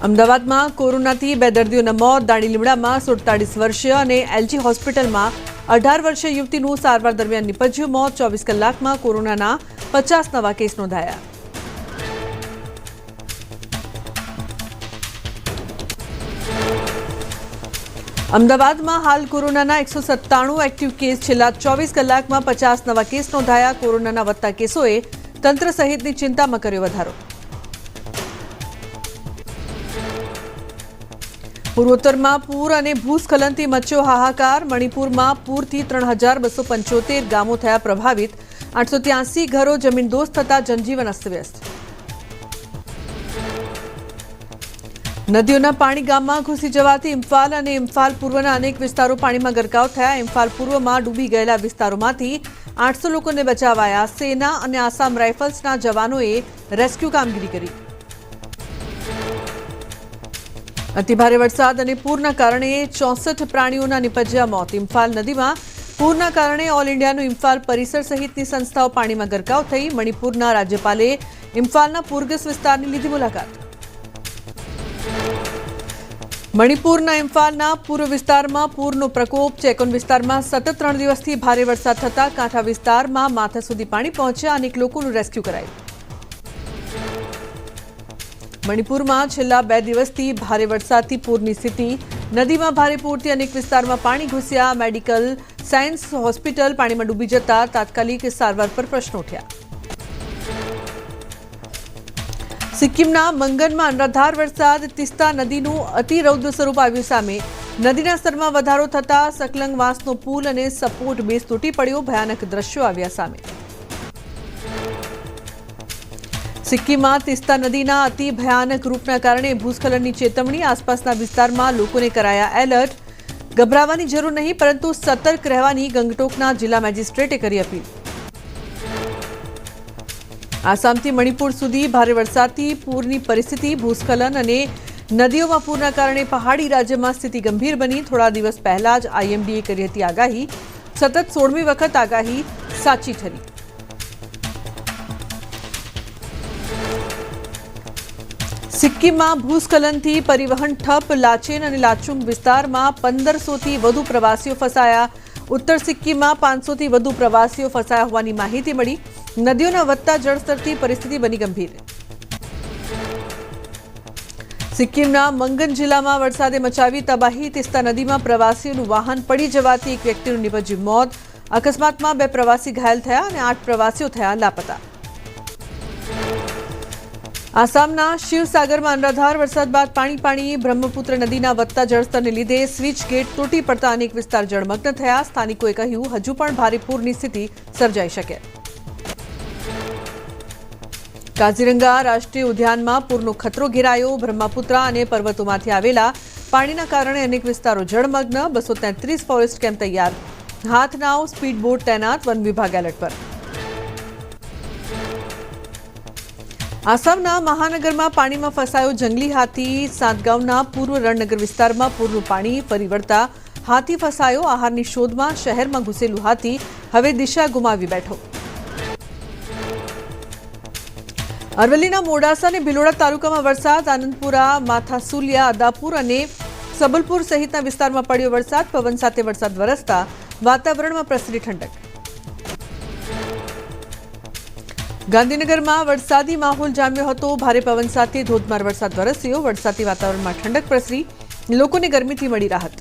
અમદાવાદમાં કોરોનાથી 2 દર્દીઓના મોત. દાણીલીમડામાં 47 વર્ષીય અને એલજી હોસ્પિટલમાં 18 વર્ષીય યુવતીનું સારવાર દરમિયાન નિપજ્યું મોત. 24 કલાકમાં કોરોનાના 50 નવા કેસ નોંધાયા. અમદાવાદમાં હાલ કોરોનાના 197 એક્ટિવ કેસ. છેલ્લા 24 કલાકમાં 50 નવા કેસ નોંધાયા. કોરોનાના વધતા કેસોએ તંત્ર સહિતની ચિંતામાં કર્યો વધારો. પૂર્વોત્તરમાં પૂર અને ભૂસ્ખલનથી મચ્યો હાહાકાર. મણિપુરમાં પૂરથી 3275 ગામો થયા પ્રભાવિત. 883 ઘરો જમીનદોસ્ત થતા જનજીવન અસ્તવ્યસ્ત. નદીઓના પાણી ગામમાં ઘૂસી જવાથી ઇમ્ફાલ અને ઇમ્ફાલ પૂર્વના અનેક વિસ્તારો પાણીમાં ગરકાવ થયા. ઇમ્ફાલ પૂર્વમાં ડૂબી ગયેલા વિસ્તારોમાંથી 800 લોકોને બચાવાયા. સેના અને આસામ રાઇફલ્સના જવાનોએ રેસ્ક્યુ કામગીરી કરી. અતિભારે વરસાદ અને પૂરના કારણે 64 પ્રાણીઓના નિપજ્યા મોત. ઇમ્ફાલ નદીમાં પૂરના કારણે ઓલ ઇન્ડિયાનું ઇમ્ફાલ પરિસર સહિતની સંસ્થાઓ પાણીમાં ગરકાવ થઈ. મણિપુરના રાજ્યપાલે ઇમ્ફાલના પૂરગ્રસ્ત વિસ્તારની લીધી મુલાકાત. મણિપુરના ઇમ્ફાલના પૂર્વ વિસ્તારમાં પૂરનો પ્રકોપ. ચેકોન વિસ્તારમાં સતત 3 દિવસથી ભારે વરસાદ થતા કાંઠા વિસ્તારમાં માથા સુધી પાણી પહોંચ્યા. અનેક લોકોનું રેસ્ક્યુ કરાયું. મણિપુરમાં છેલ્લા 2 દિવસથી ભારે વરસાદથી પૂરની સ્થિતિ. નદીમાં ભારે પૂરથી અનેક વિસ્તારમાં પાણી ઘૂસ્યા. મેડિકલ સાયન્સ હોસ્પિટલ પાણીમાં ડૂબી જતા તાત્કાલિક સારવાર પર પ્રશ્નો ઉઠ્યા. સિક્કિમના મંગનમાં અનરાધાર વરસાદ. તિસ્તા નદીનું અતિરૌદ્ર સ્વરૂપ આવ્યું સામે. નદીના સ્તરમાં વધારો થતા સકલંગવાસનો પુલ અને સપોર્ટ બેઝ તૂટી પડ્યો. ભયાનક દ્રશ્યો આવ્યા સામે. સિક્કિમમાં તિસ્તા નદીના અતિ ભયાનક રૂપના કારણે ભૂસ્ખલનની ચેતવણી. આસપાસના વિસ્તારમાં લોકોને કરાયા એલર્ટ. ગભરાવાની જરૂર નહીં, પરંતુ સતર્ક રહેવાની ગંગટોકના જિલ્લા મેજિસ્ટ્રેટે કરી અપીલ. આસામથી મણિપુર સુધી ભારે વરસાદથી પૂરની પરિસ્થિતિ. ભૂસ્ખલન અને નદીઓમાં પૂરના કારણે પહાડી રાજ્યમાં સ્થિતિ ગંભીર બની. થોડા દિવસ પહેલા જ આઈએમડીએ કરી હતી આગાહી. સતત 16મી વખત આગાહી સાચી ઠરી. સિક્કિમમાં ભૂસ્ખલનથી પરિવહન ઠપ. લાચેન અને લાચુંગ વિસ્તારમાં 1500થી વધુ પ્રવાસીઓ ફસાયા. ઉત્તર સિક્કિમમાં 500થી વધુ પ્રવાસીઓ ફસાયા હોવાની માહિતી મળી. નદીઓના વધતા જળસ્તરથી પરિસ્થિતિ બની ગંભીર. સિક્કિમના મંગન જિલ્લામાં વરસાદે મચાવી તબાહી. તિસ્તા નદીમાં પ્રવાસીઓનું વાહન પડી જવાથી એક વ્યક્તિનું નિપજ્યું મોત. અકસ્માતમાં 2 પ્રવાસી ઘાયલ થયા અને 8 પ્રવાસીઓ થયા લાપતા. આસામના શિવસાગરમાં અનરાધાર વરસાદ બાદ પાણી. બ્રહ્મપુત્ર નદીના વધતા જળસ્તરને લીધે સ્વિચ ગેટ તૂટી પડતા અનેક વિસ્તાર જળમગ્ન થયા. સ્થાનિકોએ કહ્યું હજુ પણ ભારે પૂરની સ્થિતિ સર્જાઈ શકે. કાઝીરંગા રાષ્ટ્રીય ઉદ્યાનમાં પૂરનો ખતરો ઘેરાયો. બ્રહ્મપુત્રા અને પર્વતોમાંથી આવેલા પાણીના કારણે અનેક વિસ્તારો જળમગ્ન. 233 ફોરેસ્ટ કેમ્પ તૈયાર. હાથનાવ સ્પીડ બોટ તૈનાત. વન વિભાગ એલર્ટ પર. આસામના મહાનગરમાં પાણીમાં ફસાયો જંગલી હાથી. સાતગાંવના પૂર્વ રણનગર વિસ્તારમાં પૂરનું પાણી ફરી વળતા હાથી ફસાયો. આહારની શોધમાં શહેરમાં ઘૂસેલું હાથી હવે દિશા ગુમાવી બેઠો. અરવલ્લીના મોડાસા અને ભિલોડા તાલુકામાં વરસાદ. આનંદપુરા, માથાસુલિયા, અદાપુર અને સબલપુર સહિતના વિસ્તારમાં પડ્યો વરસાદ. પવન સાથે વરસાદ વરસતા વાતાવરણમાં પ્રસરી ઠંડક. ગાંધીનગરમાં વરસાદી માહોલ જામ્યો હતો. ભારે પવન સાથે ધોધમાર વરસાદ વરસ્યો. વરસાદી વાતાવરણમાં ઠંડક પ્રસરી. લોકોને ગરમીથી મળી રાહત.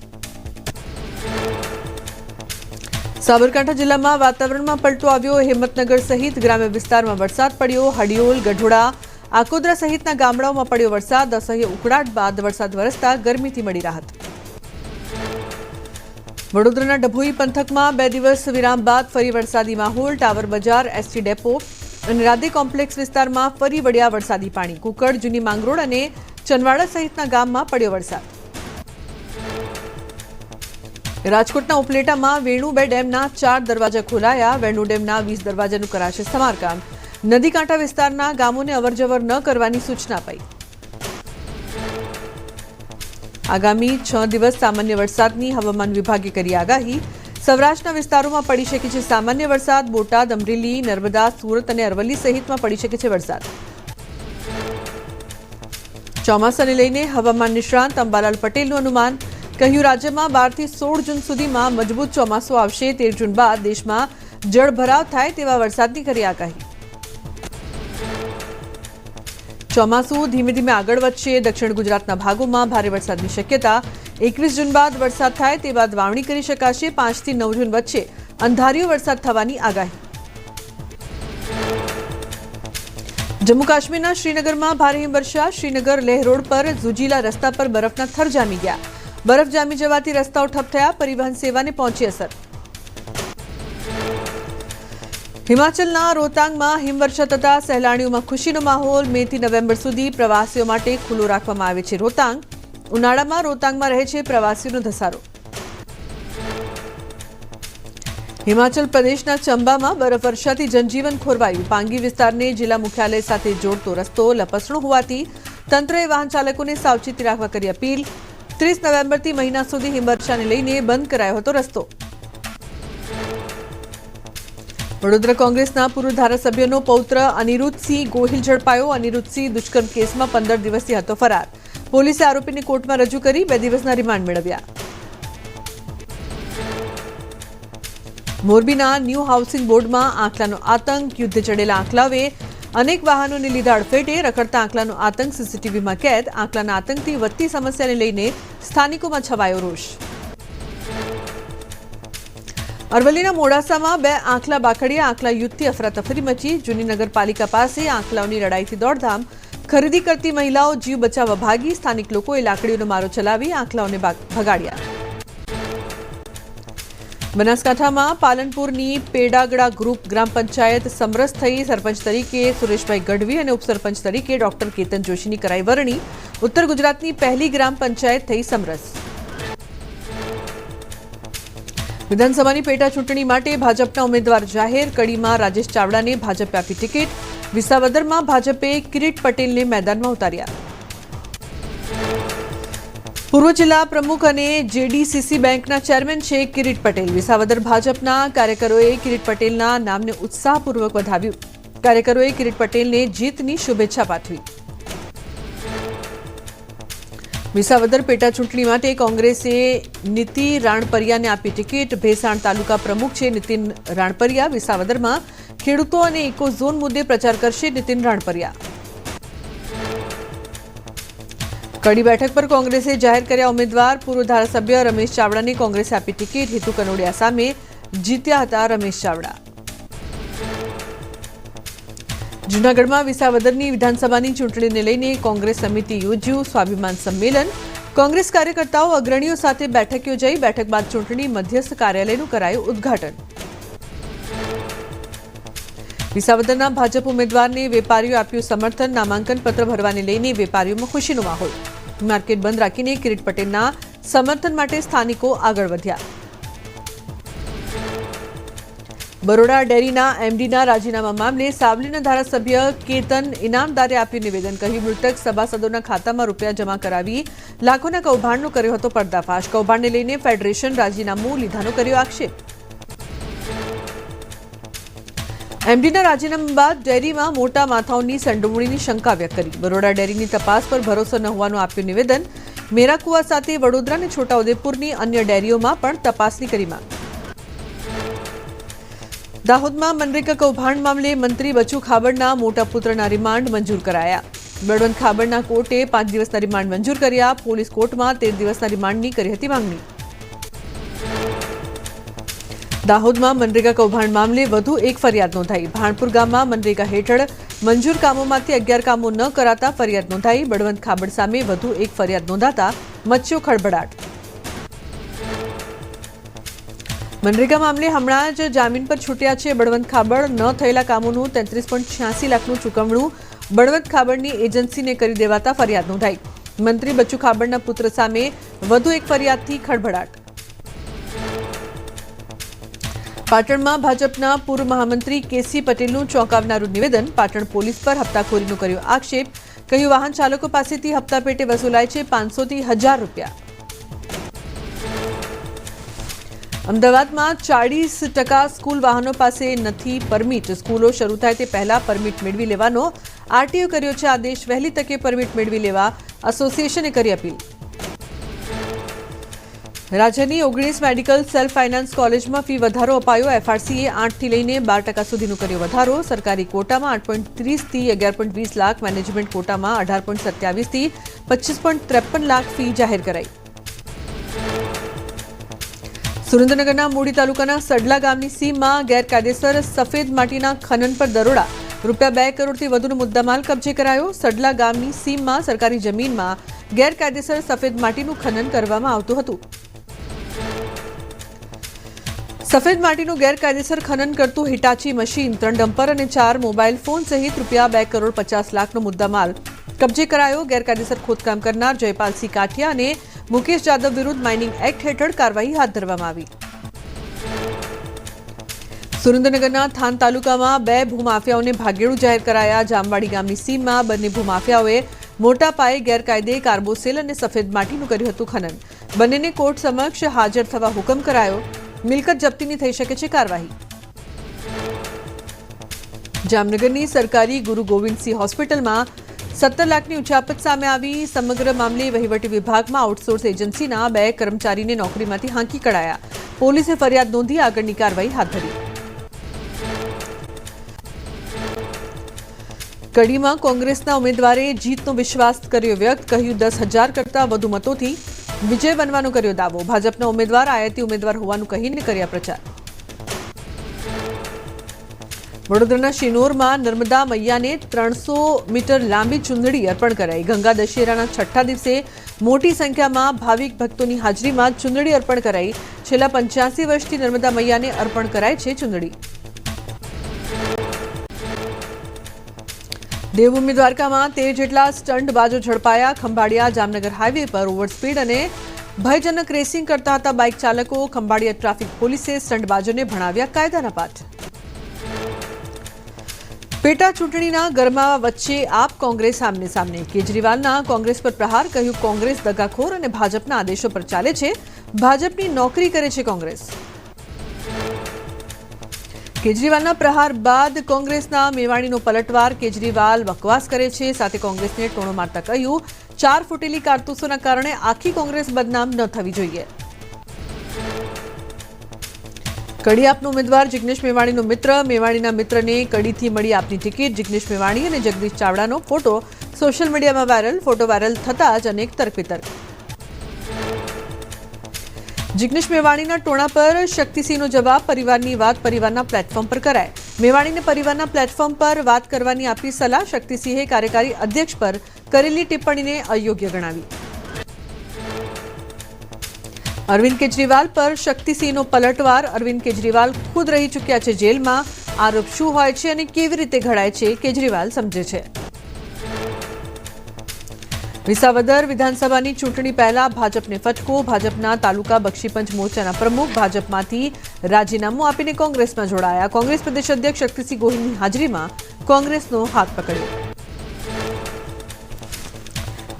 સાબરકાંઠા જિલ્લામાં વાતાવરણમાં પલટો આવ્યો. હિંમતનગર સહિત ગ્રામ્ય વિસ્તારમાં વરસાદ પડ્યો. હડિયોલ, ગઢોડા, આકોદરા સહિતના ગામડાઓમાં પડ્યો વરસાદ. અસહ્ય ઉકળાટ બાદ વરસાદ વરસતા ગરમીથી મળી રાહત. વડોદરાના ડભોઈ પંથકમાં 2 દિવસ વિરામ બાદ ફરી વરસાદી માહોલ. ટાવર બજાર, એસટી ડેપો અને રાધે કોમ્પ્લેક્સ વિસ્તારમાં ફરી વળ્યા વરસાદી પાણી. કુકડ, જૂની માંગરોળ અને ચનવાડા સહિતના ગામમાં પડ્યો વરસાદ. રાજકોટના ઉપલેટામાં વેણુ 2 ડેમના 4 દરવાજા ખોલાયા. વેણુ ડેમના 20 દરવાજાનું કરાશે સમારકામ. નદી કાંઠા વિસ્તારના ગામોને અવરજવર ન કરવાની સૂચના અપાઈ. આગામી 6 દિવસ સામાન્ય વરસાદની હવામાન વિભાગે કરી આગાહી. સૌરાષ્ટ્રના વિસ્તારોમાં પડી શકે છે સામાન્ય વરસાદ. બોટાદ, અમરેલી, નર્મદા, સુરત અને અરવલ્લી સહિતમાં પડી શકે છે વરસાદ. ચોમાસાને લઈને હવામાન નિષ્ણાંત અંબાલાલ પટેલનું અનુમાન. કહ્યું, રાજ્યમાં 12 થી 16 જૂન સુધીમાં મજબૂત ચોમાસું આવશે. 13 જૂન બાદ દેશમાં જળભરાવ થાય તેવા વરસાદની કરી આગાહી. ચોમાસું ધીમે ધીમે આગળ વધશે. દક્ષિણ ગુજરાતના ભાગોમાં ભારે વરસાદની શક્યતા. 21 જૂન બાદ વરસાદ થાય તે બાદ વાવણી કરી શકાશે. 5 થી 9 જૂન વચ્ચે અંધારિયો વરસાદ થવાની આગાહી. જમ્મુ કાશ્મીરના શ્રીનગરમાં ભારે હિમવર્ષા. શ્રીનગર લેહ રોડ પર ઝુજીલા રસ્તા પર બરફના થર જામી ગયા. બરફ જામી જવાથી રસ્તાઓ ઠપ થયા. પરિવહન સેવાને પહોંચી અસર. હિમાચલના રોહતાંગમાં હિમવર્ષા થતા સહેલાણીઓમાં ખુશીનો માહોલ. 2 થી નવેમ્બર સુધી પ્રવાસીઓ માટે ખુલ્લું રાખવામાં આવે છે રોહતાંગ. ઉનાળામાં રોહતાંગમાં રહે છે પ્રવાસીઓનો ધસારો. હિમાચલ પ્રદેશના ચંબામાં બરફવર્ષાથી જનજીવન ખોરવાયું. પાંગી વિસ્તારને જિલ્લા મુખ્યાલય સાથે જોડતો રસ્તો લપસણો હોવાથી તંત્રએ વાહન ચાલકોને સાવચેતી રાખવા કરી અપીલ. 30 નવેમ્બરથી મહિના સુધી હિમવર્ષાને લઈને બંધ કરાયો હતો રસ્તો. વડોદરા કોંગ્રેસના પૂર્વ ધારાસભ્યનો પૌત્ર અનિરુદ્ધસિંહ ગોહિલ ઝડપાયો. અનિરુદ્ધસિંહ દુષ્કર્મ કેસમાં 15 દિવસથી હતો ફરાર. પોલીસે આરોપીને કોર્ટમાં રજૂ કરી 2 દિવસના રિમાન્ડ મેળવ્યા. મોરબીના ન્યૂ હાઉસિંગ બોર્ડમાં આંકલાનો આતંક. યુદ્ધે ચડેલા આંકલાવે અનેક વાહનોને લીધા અડફેટે. રખડતા આંકલાનો આતંક સીસીટીવીમાં કેદ. આંકલાના આતંકથી વધતી સમસ્યાને લઈને સ્થાનિકોમાં છવાયો રોષ. અરવલ્લીના મોડાસામાં 2 આંકલા બાખડ્યા. આંકલા યુદ્ધથી અફરાતફરી મચી. જૂની નગરપાલિકા પાસે આંકલાઓની લડાઈથી દોડધામ. ખરીદી કરતી મહિલાઓ જીવ બચાવવા ભાગી. સ્થાનિક લોકોએ લાકડીઓનો મારો ચલાવી આંકલાઓને ભગાડ્યા. બનાસકાંઠામાં પાલનપુરની પેડાગડા ગ્રુપ ગ્રામ પંચાયત સમરસ થઈ. સરપંચ તરીકે સુરેશભાઈ ગઢવી અને ઉપસરપંચ તરીકે ડોક્ટર કેતન જોશીની કરાઈ વરણી. ઉત્તર ગુજરાતની પહેલી ગ્રામ પંચાયત થઈ સમરસ. વિધાનસભાની પેટા ચૂંટણી માટે ભાજપના ઉમેદવાર જાહેર. કડીમાં રાજેશ ચાવડાને ભાજપે આપી ટિકિટ. વિસાવદરમાં ભાજપે કિરીટ પટેલને મેદાનમાં ઉતાર્યા. પૂર્વ જિલ્લા પ્રમુખ અને જેડીસીસી બેંકના ચેરમેન છે કિરીટ પટેલ. વિસાવદર ભાજપના કાર્યકરોએ કિરીટ પટેલના નામને ઉત્સાહપૂર્વક વધાવ્યું. કાર્યકરોએ કિરીટ પટેલને જીતની શુભેચ્છા પાઠવી. વિસાવદર પેટા ચૂંટણી માટે કોંગ્રેસે નીતિ રાણપરિયાને આપી ટિકિટ. ભેસાણ તાલુકા પ્રમુખ છે નીતિન રાણપરિયા. વિસાવદરમાં ખેડૂતો અને ઇકો ઝોન મુદ્દે પ્રચાર કરશે નીતિન રાણપરિયા. કડી બેઠક પર કોંગ્રેસે જાહેર કર્યા ઉમેદવાર. પૂર્વ ધારાસભ્ય રમેશ ચાવડાને કોંગ્રેસે આપી ટિકિટ. હિતુ કનોડિયા સામે જીત્યા હતા રમેશ ચાવડા. જૂનાગઢમાં વિસાવદરની વિધાનસભાની ચૂંટણીને લઈને કોંગ્રેસ સમિતિ યોજ્યું સ્વાભિમાન સંમેલન. કોંગ્રેસ કાર્યકર્તાઓ અગ્રણીઓ સાથે બેઠક યોજાઈ. બેઠક બાદ ચૂંટણી મધ્યસ્થ કાર્યાલયનું કરાયું ઉદ્ઘાટન. વિસાવદરના ભાજપ ઉમેદવારને વેપારીઓ આપ્યું સમર્થન. નામાંકન પત્ર ભરવાને લઈને વેપારીઓમાં ખુશીનો માહોલ. માર્કેટ બંધ રાખીને કિરીટ પટેલના સમર્થન માટે સ્થાનિકો આગળ વધ્યા. બરોડા ડેરીના એમડીના રાજીનામા મામલે સાવલીના ધારાસભ્ય કેતન ઇનામદારે આપ્યું નિવેદન. કહ્યું, મૃતક સભાસદોના ખાતામાં રૂપિયા જમા કરાવી લાખોના કૌભાંડનો કર્યો હતો પર્દાફાશ. કૌભાંડને લઈને ફેડરેશન રાજીનામું લીધાનો કર્યો આક્ષેપ. એમડીના રાજીનામા બાદ ડેરીમાં મોટા માથાઓની સંડોવણીની શંકા વ્યક્ત કરી. બરોડા ડેરીની તપાસ પર ભરોસો ન હોવાનું આપ્યું નિવેદન. મેરાકુવા સાથે વડોદરા અને છોટાઉદેપુરની અન્ય ડેરીઓમાં પણ તપાસની કરી માંગ. દાહોદમાં મનરેગા કૌભાંડ મામલે મંત્રી બચુ ખાબડના મોટા પુત્રના રિમાન્ડ મંજૂર કરાયા. બળવંત ખાબડના કોર્ટે 5 દિવસના રિમાન્ડ મંજૂર કર્યા. પોલીસ કોર્ટમાં 13 દિવસના રિમાન્ડની કરી હતી માંગણી. દાહોદમાં મનરેગા કૌભાંડ મામલે વધુ એક ફરિયાદ નોંધાઈ. ભાણપુર ગામમાં મનરેગા હેઠળ મંજૂર કામોમાંથી 11 કામો ન કરાતા ફરિયાદ નોંધાઈ. બળવંત ખાબડ સામે વધુ એક ફરિયાદ નોંધાતા મચ્યો ખળભળાટ. મનરેગા મામલે હમણાં જ જામીન પર છૂટ્યા છે બળવંત ખાબડ. ન થયેલા કામોનું 33.86 લાખનું ચૂકવણું બળવંત ખાબડની એજન્સીને કરી દેવાતા ફરિયાદ નોંધાઈ. મંત્રી બચ્ચુ ખાબડના પુત્ર સામે વધુ એક ફરિયાદથી ખળભળાટ. પાટણમાં ભાજપના પૂર્વ મહામંત્રી કેસી પટેલનું ચોંકાવનારું નિવેદન. પાટણ પોલીસ પર હપ્તાખોરીનો કર્યો આક્ષેપ. કહ્યું, વાહન ચાલકો પાસેથી હપ્તા પેટે વસૂલાય છે 500 થી 1000 રૂપિયા. અમદાવાદમાં 40% સ્કૂલ વાહનો પાસે નથી પરમિટ. સ્કૂલો શરૂ થાય તે પહેલા પરમિટ મેળવી લેવાનો આરટીઓ કર્યો છે આદેશ. વહેલી તકે પરમિટ મેળવી લેવા એસોસિએશને કરી અપીલ. રાજ્યની 19 મેડિકલ સેલ્ફ ફાઇનાન્સ કોલેજમાં ફી વધારો અપાયો. એફઆરસીએ 8થી લઈને 12% સુધીનો કર્યો વધારો. સરકારી કોટામાં 8.30 થી 11.20 લાખ, મેનેજમેન્ટ કોટામાં 18.27 થી 25.53 લાખ ફી જાહેર કરાઈ. સુરેન્દ્રનગરના મૂડી તાલુકાના સડલા ગામની સીમમાં ગેરકાયદેસર સફેદ માટીના ખનન પર દરોડા. ₹2 કરોડથી વધુનો મુદ્દામાલ કબજે કરાયો. સડલા ગામની સીમમાં સરકારી જમીનમાં ગેરકાયદેસર સફેદ માટીનું ખનન કરવામાં આવતું હતું. સફેદ માટીનું ગેરકાયદેસર ખનન કરતું હિટાચી મશીન, 3 ડમ્પર અને 4 મોબાઈલ ફોન સહિત ₹2 કરોડ 50 લાખનો મુદ્દામાલ કબજે કરાયો. ગેરકાયદેસર ખોદકામ કરનાર જયપાલસિંહ કાઠિયા અને મુકેશ જાદવ વિરુદ્ધ માઇનિંગ એક્ટ હેઠળ કાર્યવાહી હાથ ધરવામાં આવી. સુરેન્દ્રનગરના થાન તાલુકામાં 2 ભૂમાફિયાઓને ભાગેડુ જાહેર કરાયા. જામવાડી ગામની સીમમાં બંને ભૂમાફિયાઓએ મોટા પાયે ગેરકાયદે કાર્બોસેલ અને સફેદ માટીનું કર્યું હતું ખનન. બંનેને કોર્ટ સમક્ષ હાજર થવા હુકમ કરાયો. મિલકત જપ્તીની થઈ શકે છે કાર્યવાહી. જામનગરની સરકારી ગુરુ ગોવિંદસિંહ હોસ્પિટલમાં 17 લાખની ઉચાપત સામે આવી. સમગ્ર મામલે વહીવટી વિભાગમાં આઉટસોર્સ એજન્સીના 2 કર્મચારીને નોકરીમાંથી હાંકી કઢાયા. પોલીસે ફરિયાદ નોંધી આગળની કાર્યવાહી હાથ ધરી. કડીમાં કોંગ્રેસના ઉમેદવારે જીતનો વિશ્વાસ કર્યો વ્યક્ત. કહ્યું 10,000 કરતાં વધુ મતોથી વિજય બનવાનો કર્યો દાવો. ભાજપના ઉમેદવાર આયાતી ઉમેદવાર હોવાનું કહીને કર્યા પ્રચાર. વડોદરાના શિનોરમાં નર્મદા મૈયાને 300 મીટર લાંબી ચુંદડી અર્પણ કરાઈ. ગંગા દશેરાના 6ઠ્ઠા દિવસે મોટી સંખ્યામાં ભાવિક ભક્તોની હાજરીમાં ચુંદડી અર્પણ કરાઈ. છેલ્લા 85 વર્ષથી નર્મદા મૈયાને અર્પણ કરાય છે ચુંદડી. દેવભૂમિ દ્વારકામાં 13 જેટલા સ્ટન્ટ બાજો ઝડપાયા. ખંભાળિયા જામનગર હાઈવે પર ઓવરસ્પીડ અને ભયજનક રેસિંગ કરતા હતા બાઇક ચાલકો. ખંભાળિયા ટ્રાફિક પોલીસે સ્ટન્ટ બાજોને ભણાવ્યા કાયદાના પાઠ. પેટા ચૂંટણીના ગરમાવા વચ્ચે આપ કોંગ્રેસ આમને સામને. કેજરીવાલના કોંગ્રેસ પર પ્રહાર. કહ્યું કોંગ્રેસ દગાખોર અને ભાજપના આદેશો પર ચાલે છે. ભાજપની નોકરી કરે છે કોંગ્રેસ. કેજરીવાલના પ્રહાર બાદ કોંગ્રેસના મેવાણીનો પલટવાર. કેજરીવાલ બકવાસ કરે છે, સાથે કોંગ્રેસને ટોણો મારતા કહ્યું 4 ફૂટેલી કારતૂસોના કારણે આખી કોંગ્રેસ બદનામ ન થવી જોઈએ. કડી આપનો ઉમેદવાર જિગ્નેશ મેવાણીનો મિત્ર. મેવાણીના મિત્રને કડીથી મળી આપની ટિકિટ. જિગ્નેશ મેવાણી અને જગદીશ ચાવડાનો ફોટો સોશિયલ મીડિયામાં વાયરલ. ફોટો વાયરલ થતાં જ અનેક તર્ક-વિતર્ક. જિગ્નેશ મેવાણીના ટોણા પર શક્તિસિંહનો જવાબ. પરિવારની વાત પરિવારના પ્લેટફોર્મ પર કરાય. મેવાણીને પરિવારના પ્લેટફોર્મ પર વાત કરવાની આપી સલાહ. શક્તિસિંહે કાર્યકારી અધ્યક્ષ પર કરેલી ટિપ્પણીને અયોગ્ય ગણાવી. અરવિંદ કેજરીવાલ પર શક્તિસિંહનો પલટવાર. અરવિંદ કેજરીવાલ ખુદ રહી ચૂક્યા છે જેલમાં. આરોપ શું હોય છે અને કેવી રીતે ઘડાય છે કેજરીવાલ સમજે છે. વિસાવદર વિધાનસભાની ચૂંટણી પહેલા ભાજપને ફટકો. ભાજપના તાલુકા બક્ષીપંચ મોરચાના પ્રમુખ ભાજપમાંથી રાજીનામું આપીને કોંગ્રેસમાં જોડાયા. કોંગ્રેસ પ્રદેશ અધ્યક્ષ શક્તિસિંહ ગોહિલની હાજરીમાં કોંગ્રેસનો હાથ પકડ્યો.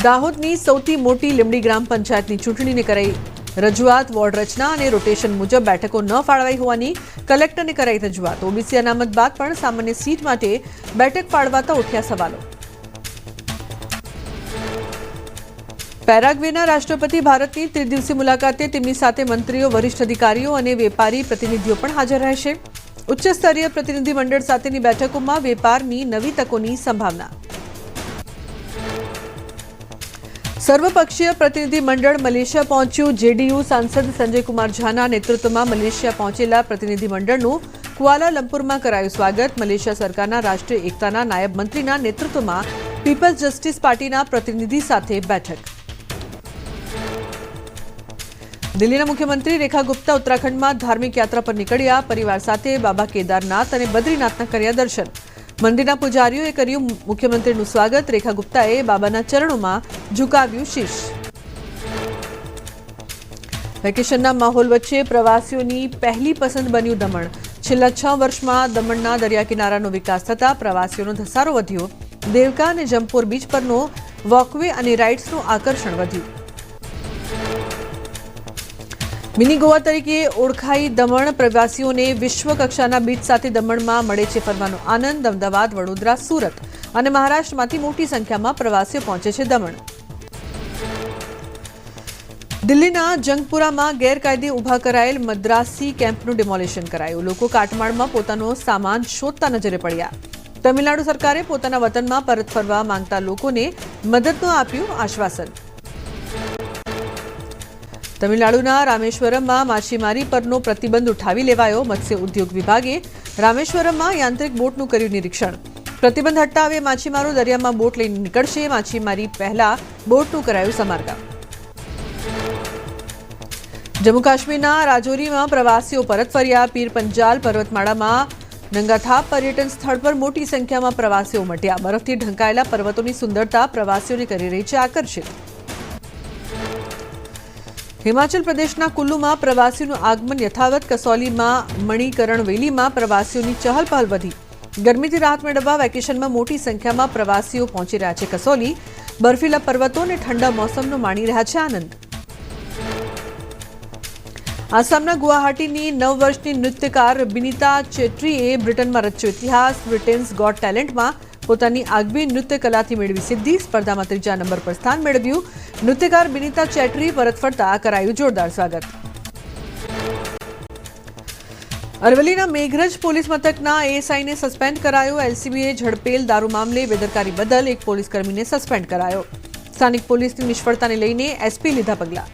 દાહોદની સૌથી મોટી લીંબડી ગ્રામ પંચાયતની ચૂંટણીને કરાઈ રજૂઆત. વોર્ડ રચના અને રોટેશન મુજબ બેઠકો ન ફાળવાઈ હોવાની કલેક્ટરને કરાઈ રજૂઆત. ઓબીસી અનામત બાદ પણ સામાન્ય સીટ માટે બેઠક ફાળવાતા ઉઠ્યા સવાલો. પેરાગ્વેના રાષ્ટ્રપતિ ભારતની ત્રિદિવસીય મુલાકાતે. તેમની સાથે મંત્રીઓ, વરિષ્ઠ અધિકારીઓ અને વેપારી પ્રતિનિધિઓ પણ હાજર રહેશે. ઉચ્ચ સ્તરીય પ્રતિનિધિ મંડળ સાથેની બેઠકોમાં વેપારની નવી તકોની સંભાવના. સર્વપક્ષીય પ્રતિનિધિ મંડળ મલેશિયા પહોંચ્યું. જેડીયુ સાંસદ સંજયકુમાર ઝાના નેતૃત્વમાં મલેશિયા પહોંચેલા પ્રતિનિધિ મંડળનું કુઆલાલંપુરમાં કરાયું સ્વાગત. મલેશિયા સરકારના રાષ્ટ્રીય એકતાના નાયબ મંત્રીના નેતૃત્વમાં પીપલ્સ જસ્ટિસ પાર્ટીના પ્રતિનિધિ સાથે બેઠક. દિલ્હીના મુખ્યમંત્રી રેખા ગુપ્તા ઉત્તરાખંડમાં ધાર્મિક યાત્રા પર નીકળ્યા. પરિવાર સાથે બાબા કેદારનાથ અને બદ્રીનાથના કર્યા દર્શન. મંદિરના પૂજારીઓએ કર્યું મુખ્યમંત્રીનું સ્વાગત. રેખા ગુપ્તાએ બાબાના ચરણોમાં ઝુકાવ્યું શીશ. વેકેશનના માહોલ વચ્ચે પ્રવાસીઓની પહેલી પસંદ બન્યું દમણ. છેલ્લા 6 વર્ષમાં દમણના દરિયા કિનારાનો વિકાસ થતાં પ્રવાસીઓનો ધસારો વધ્યો. દેવકા અને જંપોર બીચ પરનો વોકવે અને રાઇડ્સનું આકર્ષણ વધ્યું. મિની ગોવા તરીકે ઓળખાઈ દમણ પ્રવાસીઓને વિશ્વ કક્ષાના બીચ સાથે દમણમાં મળે છે ફરવાનો આનંદ. અમદાવાદ, વડોદરા, સુરત અને મહારાષ્ટ્રમાંથી મોટી સંખ્યામાં પ્રવાસીઓ પહોંચે છે દમણ. દિલ્હીના જંગપુરામાં ગેરકાયદે ઊભા કરાયેલ મદ્રાસી કેમ્પનું ડિમોલિશન કરાયું. લોકો કાટમાળમાં પોતાનો સામાન શોધતા નજરે પડ્યા. તમિલનાડુ સરકારે પોતાના વતનમાં પરત ફરવા માંગતા લોકોને મદદનું આપ્યું આશ્વાસન. તમિલનાડુના રામેશ્વરમમાં માછીમારી પરનો પ્રતિબંધ ઉઠાવી લેવાયો. મત્સ્ય ઉદ્યોગ વિભાગે રામેશ્વરમમાં યાંત્રિક બોટનું કર્યું નિરીક્ષણ. પ્રતિબંધ હટાવે માછીમારો દરિયામાં બોટ લઈને નીકળશે. માછીમારી પહેલા બોટનું કરાયું સમારકામ. જમ્મુ કાશ્મીરના રાજૌરીમાં પ્રવાસીઓ પરત ફર્યા. પીર પંજાલ પર્વતમાળામાં નંગાથાપ પર્યટન સ્થળ પર મોટી સંખ્યામાં પ્રવાસીઓ ઉમટ્યા. બરફથી ઢંકાયેલા પર્વતોની સુંદરતા પ્રવાસીઓને કરી રહી છે આકર્ષિત. હિમાચલ પ્રદેશના કુલ્લુમાં પ્રવાસીઓનું આગમન યથાવત. કસૌલીમાં મણિકરણ વેલીમાં પ્રવાસીઓની ચહલપહલ વધી. ગરમીથી રાહત મેળવવા વેકેશનમાં મોટી સંખ્યામાં પ્રવાસીઓ પહોંચી રહ્યા છે કસૌલી. બર્ફીલા પર્વતો અને ઠંડા મોસમનો માણી રહ્યા છે આનંદ. આસામના ગુવાહાટીની 9 વર્ષની નૃત્યકાર બિનીતા ચેટ્રીએ બ્રિટનમાં રચ્યો ઇતિહાસ. બ્રિટેન્સ ગોટ ટેલેન્ટમાં પોતાની આગવી નૃત્ય કલાથી મેળવી સિદ્ધિ. સ્પર્ધામાં 3જા નંબર પર સ્થાન મેળવ્યું. નૃત્યકાર બિનીતા ચેટ્રી પરત ફરતા કરાયું જોરદાર સ્વાગત. અરવલ્લીના મેઘરજ પોલીસ મથકના એએસઆઈને સસ્પેન્ડ કરાયો. એલસીબીએ ઝડપેલ દારૂ મામલે બેદરકારી બદલ એક પોલીસકર્મીને સસ્પેન્ડ કરાયો. સ્થાનિક પોલીસની નિષ્ફળતાને લઈને એસપી લીધા પગલાં.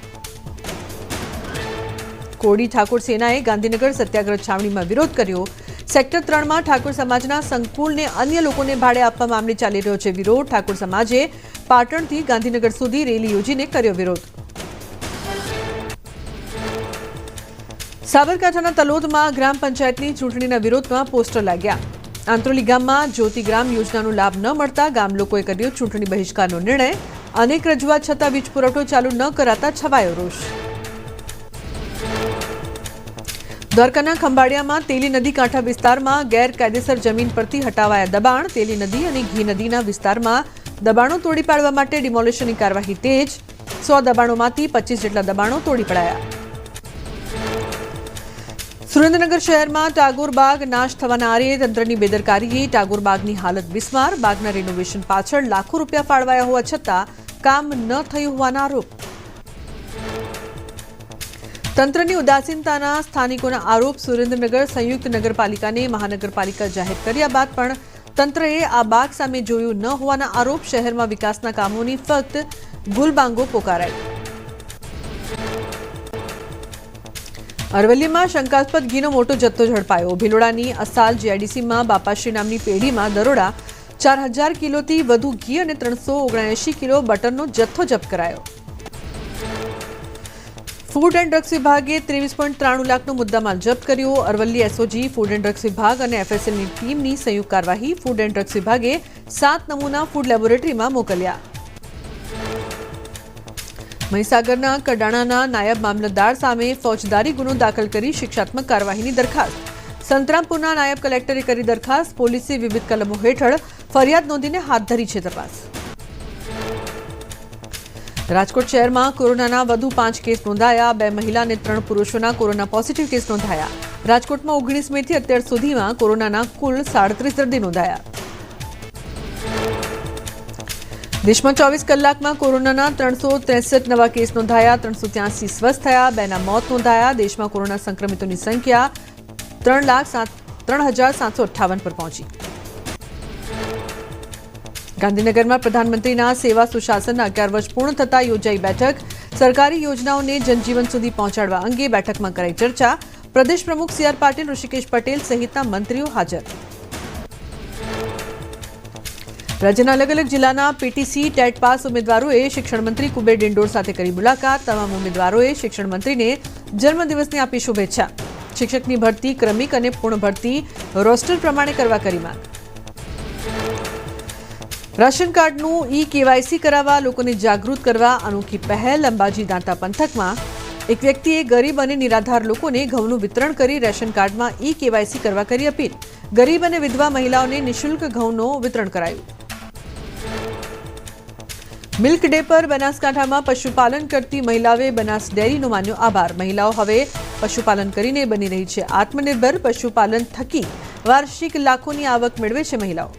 કોડી ઠાકોર સેનાએ ગાંધીનગર સત્યાગ્રહ છાવણીમાં વિરોધ કર્યો. સેક્ટર 3માં ઠાકોર સમાજના સંકુલને અન્ય લોકોને ભાડે આપવા મામલે ચાલી રહ્યો છે વિરોધ. ઠાકોર સમાજે પાટણથી ગાંધીનગર સુધી રેલી યોજીને કર્યો વિરોધ. સાબરકાંઠાના તલોદમાં ગ્રામ પંચાયતની ચૂંટણીના વિરોધમાં પોસ્ટર લાગ્યા. આંત્રોલી ગામમાં જ્યોતિગ્રામ યોજનાનો લાભ ન મળતા ગામ લોકોએ કર્યો ચૂંટણી બહિષ્કારનો નિર્ણય. અનેક રજૂઆત છતાં વીજ પુરવઠો ચાલુ ન કરાતા છવાયો રોષ. દ્વારકાના ખંભાળિયામાં તેલી નદી કાંઠા વિસ્તારમાં ગેરકાયદેસર જમીન પરથી હટાવાયા દબાણ. તેલી નદી અને ઘી નદીના વિસ્તારમાં દબાણો તોડી પાડવા માટે ડિમોલિશનની કાર્યવાહી તેજ. 100 દબાણોમાંથી 25 જેટલા દબાણો તોડી પડાયા. સુરેન્દ્રનગર શહેરમાં ટાગોર બાગ નાશ થવાના આરે. તંત્રની બેદરકારીએ ટાગોર બાગની હાલત બિસ્માર. બાગના રિનોવેશન પાછળ લાખો રૂપિયા ફાળવાયા હોવા છતાં કામ ન થયું હોવાના આરોપ. તંત્રની ઉદાસીનતાના સ્થાનિકોના આરોપ. સુરેન્દ્રનગર સંયુક્ત નગરપાલિકાને મહાનગરપાલિકા જાહેર કર્યા બાદ પણ તંત્રએ આ બાગ સામે જોયું ન હોવાના આરોપ. શહેરમાં વિકાસના કામોની ફક્ત ગુલબાંગો પોકારાઈ. અરવલ્લીમાં શંકાસ્પદ ઘીનો મોટો જથ્થો ઝડપાયો. ભિલોડાની અસાલ જીઆઈડીસીમાં બાપાશ્રી નામની પેઢીમાં દરોડા. 4000 કિલોથી વધુ ઘી અને 379 કિલો બટરનો જથ્થો જપ્ત કરાયો. ફૂડ એન્ડ ડ્રગ્સ વિભાગે 23.93 લાખનો મુદ્દામાલ જપ્ત કર્યો. Aravalli SOG, food and drugs વિભાગ અને એફએસએલની ટીમની સંયુક્ત કાર્યવાહી. ફૂડ એન્ડ ડ્રગ્સ વિભાગે 7 નમૂના ફૂડ લેબોરેટરીમાં મોકલ્યા. મહીસાગરના કડાણાના નાયબ મામલતદાર સામે ફોજદારી ગુનો દાખલ કરી શિક્ષાત્મક કાર્યવાહીની દરખાસ્ત. સંતરામપુરના નાયબ કલેક્ટરે કરી દરખાસ્ત. પોલીસે વિવિધ કલમો હેઠળ ફરિયાદ નોંધીને હાથ ધરી છે તપાસ. રાજકોટ શહેરમાં કોરોનાના વધુ 5 કેસ નોંધાયા. 2 મહિલા અને 3 પુરુષોના કોરોના પોઝિટિવ કેસ નોંધાયા. રાજકોટમાં 19 મેથી અત્યાર સુધીમાં કોરોનાના કુલ 37 દર્દી નોંધાયા. દેશમાં 24 કલાકમાં કોરોનાના 363 નવા કેસ નોંધાયા. 383 સ્વસ્થ થયા. 2ના મોત નોંધાયા. દેશમાં કોરોના સંક્રમિતોની સંખ્યા 3,0758 પર પહોંચી. ગાંધીનગરમાં પ્રધાનમંત્રીના સેવા સુશાસનના 11 વર્ષ પૂર્ણ થતા યોજાઈ બેઠક. સરકારી યોજનાઓને જનજીવન સુધી પહોંચાડવા અંગે બેઠકમાં કરાઈ ચર્ચા. પ્રદેશ પ્રમુખ CR પાટીલ, ઋષિકેશ પટેલ સહિતના મંત્રીઓ હાજર. રાજ્યના અલગ અલગ જિલ્લાના પીટીસી ટેટ પાસ ઉમેદવારોએ શિક્ષણ મંત્રી કુબેર ડિંડોર સાથે કરી મુલાકાત. તમામ ઉમેદવારોએ શિક્ષણ મંત્રીને જન્મદિવસની આપી શુભેચ્છા. શિક્ષકની ભરતી ક્રમિક અને પૂર્ણ ભરતી રોસ્ટર પ્રમાણે કરવા કરી માંગ. રાશન કાર્ડનું ઈ-કેવાયસી કરાવવા લોકોને જાગૃત કરવા અનોખી પહેલ. અંબાજી દાંતા પંથકમાં એક વ્યક્તિએ ગરીબ અને નિરાધાર લોકોને ઘઉંનું વિતરણ કરી રેશન કાર્ડમાં ઈ-કેવાયસી કરવા કરી અપીલ. ગરીબ અને વિધવા મહિલાઓને નિઃશુલ્ક ઘઉંનું વિતરણ કરાયું. મિલ્ક ડે પર બનાસકાંઠામાં પશુપાલન કરતી મહિલાઓએ બનાસ ડેરીનો માન્યો આભાર. મહિલાઓ હવે પશુપાલન કરીને બની રહી છે આત્મનિર્ભર. પશુપાલન થકી વાર્ષિક લાખોની આવક મેળવે છે મહિલાઓ.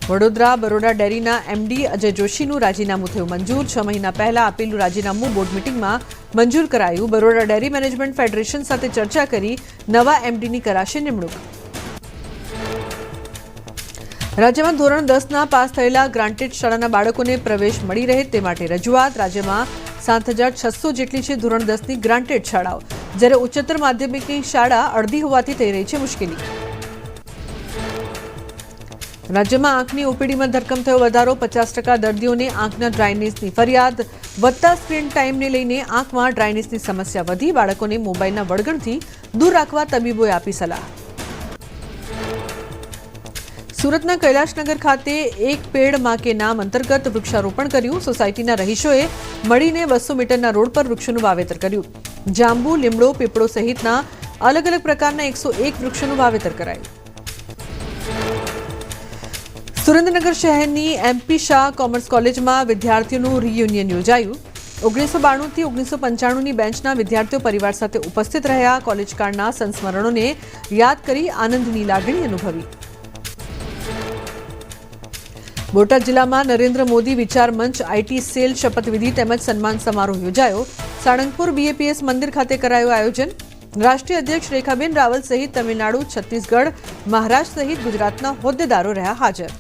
વડોદરા બરોડા ડેરીના એમડી અજય જોશીનું રાજીનામું થયું મંજૂર. 6 મહિના પહેલા આપેલું રાજીનામું બોર્ડ મિટિંગમાં મંજૂર કરાયું. બરોડા ડેરી મેનેજમેન્ટ ફેડરેશન સાથે ચર્ચા કરી નવા એમડીની કરાશે નિમણૂક. રાજ્યમાં ધોરણ 10ના પાસ થયેલા ગ્રાન્ટેડ શાળાના બાળકોને પ્રવેશ મળી રહે તે માટે રજૂઆત. રાજ્યમાં 7,600 જેટલી છે ધોરણ 10ની ગ્રાન્ટેડ શાળાઓ, જ્યારે ઉચ્ચતર માધ્યમિકની શાળા અડધી હોવાથી થઈ રહી છે મુશ્કેલી. રાજ્યમાં આંખની ઓપીડીમાં ધરખમ થયો વધારો. 50% દર્દીઓને આંખના ડ્રાયનેસની ફરિયાદ. વધતા સ્ક્રીન ટાઈમને લઈને આંખમાં ડ્રાયનેસની સમસ્યા વધી. બાળકોને મોબાઈલના વળગણથી દૂર રાખવા તબીબોએ આપી સલાહ. સુરતના કૈલાશનગર ખાતે એક પેડ માં કે નામ અંતર્ગત વૃક્ષારોપણ કર્યું. સોસાયટીના રહીશોએ મળીને 200 મીટરના રોડ પર વૃક્ષોનું વાવેતર કર્યું. જાંબુ, લીમડો, પીપળો સહિતના અલગ અલગ પ્રકારના 101 વૃક્ષોનું વાવેતર કરાયું. સુરેન્દ્રનગર શહેરની MP શાહ કોમર્સ કોલેજમાં વિદ્યાર્થીઓનું રિયુનિયન યોજાયું. 1992થી 1995ની બેન્ચના વિદ્યાર્થીઓ પરિવાર સાથે ઉપસ્થિત રહ્યા. કોલેજકાળના સંસ્મરણોને યાદ કરી આનંદની લાગણી અનુભવી. બોટાદ જિલ્લામાં નરેન્દ્ર મોદી વિચાર મંચ IT સેલ શપથવિધિ તેમજ સન્માન સમારોહ યોજાયો. સાળંગપુર BAPS મંદિર ખાતે કરાયું આયોજન. રાષ્ટ્રીય અધ્યક્ષ રેખાબેન રાવલ સહિત તમિલનાડુ, છત્તીસગઢ, મહારાષ્ટ્ર સહિત ગુજરાતના હોદ્દેદારો રહ્યા હાજર.